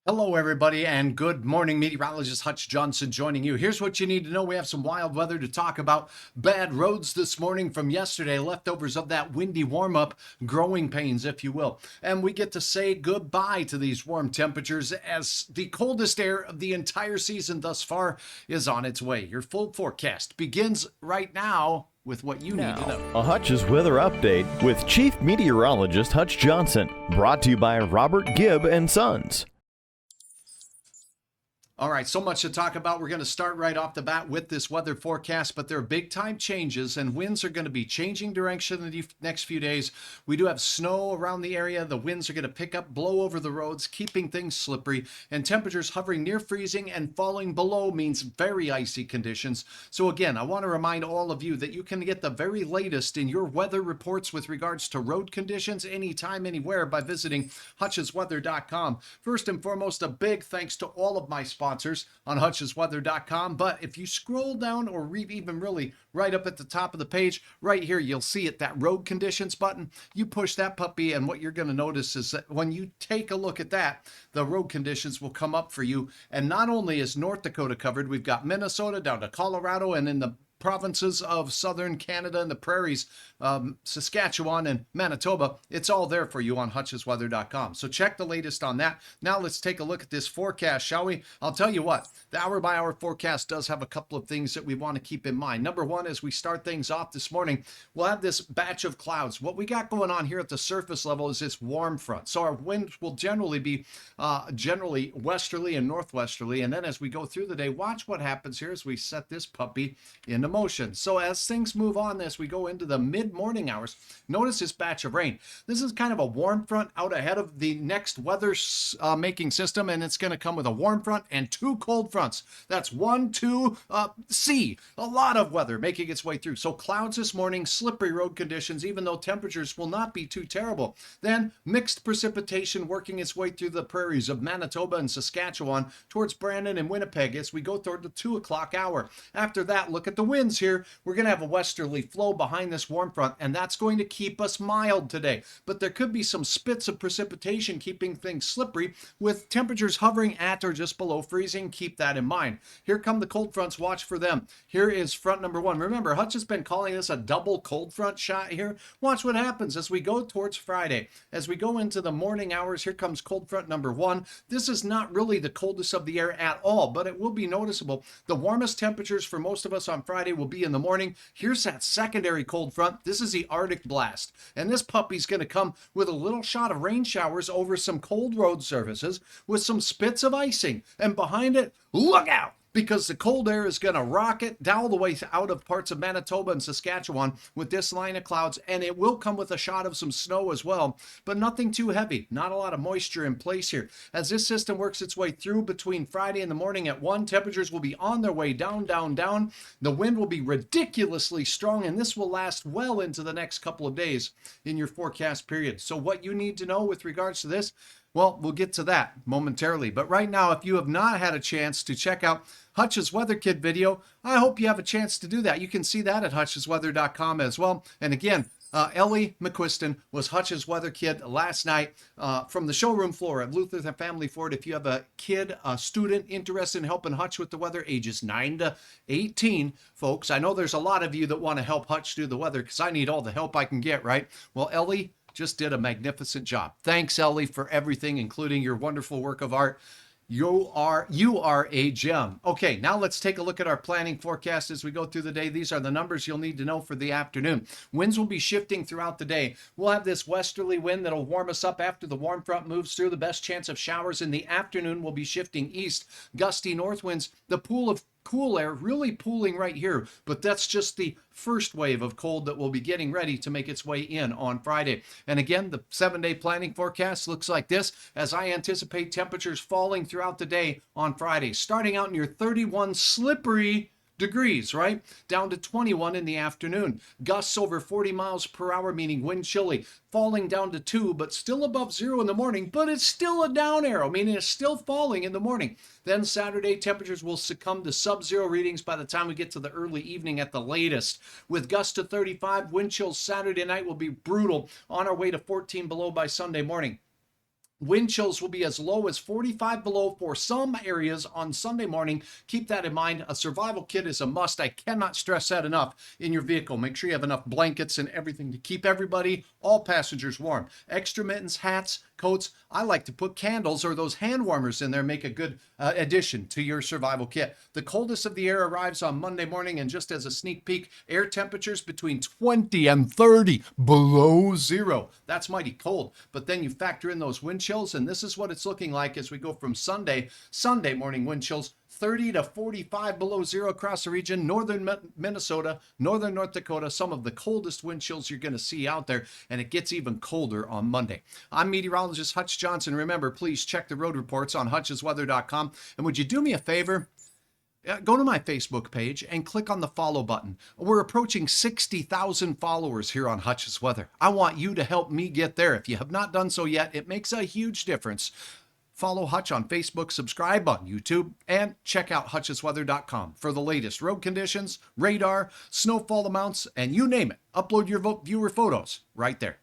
Hello, everybody, and good morning. Meteorologist Hutch Johnson joining you. Here's what you need to know. We have some wild weather to talk about. Bad roads this morning from yesterday, leftovers of that windy warm up, growing pains, if you will. And we get to say goodbye to these warm temperatures as the coldest air of the entire season thus far is on its way. Your full forecast begins right now with what you need to Now, know. a Hutch's weather update with Chief Meteorologist Hutch Johnson, brought to you by Robert Gibb and Sons. All right, so much to talk about. We're going to start right off the bat with this weather forecast, but there are big time changes and winds are going to be changing direction in the next few days. We do have snow around the area. The winds are going to pick up, blow over the roads, keeping things slippery, and temperatures hovering near freezing and falling below means very icy conditions. So again, I want to remind all of you that you can get the very latest in your weather reports with regards to road conditions anytime, anywhere by visiting hutchesweather.com. First and foremost, a big thanks to all of my sponsors on hutchesweather.com. But if you scroll down or even really right up at the top of the page, right here, you'll see it, that road conditions button. You push that puppy, and what you're going to notice is that when you take a look at that, the road conditions will come up for you. And not only is North Dakota covered, we've got Minnesota down to Colorado, and in the provinces of southern Canada and the prairies, Saskatchewan and Manitoba. It's all there for you on hutchesweather.com. So check the latest on that. Now let's take a look at this forecast, shall we? I'll tell you what, the hour by hour forecast does have a couple of things that we want to keep in mind. Number one, as we start things off this morning, we'll have this batch of clouds. What we got going on here at the surface level is this warm front. So our winds will generally be generally westerly and northwesterly. And then as we go through the day, watch what happens here as we set this puppy into motion. So as things move on, as we go into the mid-morning hours, notice this batch of rain. This is kind of a warm front out ahead of the next weather making system, and it's going to come with a warm front and two cold fronts. That's one, two, C. A lot of weather making its way through. So clouds this morning, slippery road conditions, even though temperatures will not be too terrible. Then mixed precipitation working its way through the prairies of Manitoba and Saskatchewan towards Brandon and Winnipeg as we go toward the 2 o'clock hour. After that, look at the winds here. We're going to have a westerly flow behind this warm front, and that's going to keep us mild today. But there could be some spits of precipitation keeping things slippery with temperatures hovering at or just below freezing. Keep that in mind. Here come the cold fronts. Watch for them. Here is front number one. Remember, Hutch has been calling this a double cold front shot here. Watch what happens as we go towards Friday. As we go into the morning hours, here comes cold front number one. This is not really the coldest of the air at all, but it will be noticeable. The warmest temperatures for most of us on Friday will be in the morning. Here's that secondary cold front. This is the Arctic blast. And this puppy's going to come with a little shot of rain showers over some cold road surfaces with some spits of icing. And behind it, look out! Because the cold air is going to rocket down all the way out of parts of Manitoba and Saskatchewan with this line of clouds, and it will come with a shot of some snow as well, but nothing too heavy. Not a lot of moisture in place here. As this system works its way through between Friday and the morning at 1, temperatures will be on their way down, down, down. The wind will be ridiculously strong, and this will last well into the next couple of days in your forecast period. So what you need to know with regards to this, well, we'll get to that momentarily. But right now, if you have not had a chance to check out Hutch's Weather Kit video, I hope you have a chance to do that. You can see that at hutchesweather.com as well. And again, Ellie McQuiston was Hutch's Weather Kit last night from the showroom floor at Luther Family Ford. If you have a kid, a student interested in helping Hutch with the weather, ages 9 to 18, folks, I know there's a lot of you that want to help Hutch do the weather because I need all the help I can get, right? Well, Ellie just did a magnificent job. Thanks, Ellie, for everything, including your wonderful work of art. You are a gem. Okay, now let's take a look at our planning forecast as we go through the day. These are the numbers you'll need to know for the afternoon. Winds will be shifting throughout the day. We'll have this westerly wind that'll warm us up after the warm front moves through. The best chance of showers in the afternoon will be shifting east. Gusty north winds. The pool of cool air really pooling right here, but that's just the first wave of cold that will be getting ready to make its way in on Friday. And again, the 7-day planning forecast looks like this as I anticipate temperatures falling throughout the day on Friday, starting out near 31 slippery degrees, right? Down to 21 in the afternoon. Gusts over 40 miles per hour, meaning wind chilly, falling down to 2, but still above 0 in the morning, but it's still a down arrow, meaning it's still falling in the morning. Then Saturday, temperatures will succumb to sub-zero readings by the time we get to the early evening at the latest. With gusts to 35, wind chills Saturday night will be brutal, on our way to 14 below by Sunday morning. Wind chills will be as low as 45 below for some areas on Sunday morning. Keep that in mind. A survival kit is a must. I cannot stress that enough in your vehicle. Make sure you have enough blankets and everything to keep everybody, all passengers, warm. Extra mittens, hats, coats. I like to put candles or those hand warmers in there, make a good addition to your survival kit. The coldest of the air arrives on Monday morning, and just as a sneak peek, air temperatures between 20 and 30 below zero. That's mighty cold. But then you factor in those wind chills, and this is what it's looking like as we go from Sunday morning wind chills, 30 to 45 below zero across the region. Northern Minnesota, northern North Dakota, some of the coldest wind chills you're going to see out there, and it gets even colder on Monday. I'm meteorologist Hutch Johnson. Remember, please check the road reports on hutchesweather.com. And would you do me a favor? Go to my Facebook page and click on the follow button. We're approaching 60,000 followers here on Hutch's Weather. I want you to help me get there. If you have not done so yet, it makes a huge difference. Follow Hutch on Facebook, subscribe on YouTube, and check out hutchesweather.com for the latest road conditions, radar, snowfall amounts, and you name it. Upload your viewer photos right there.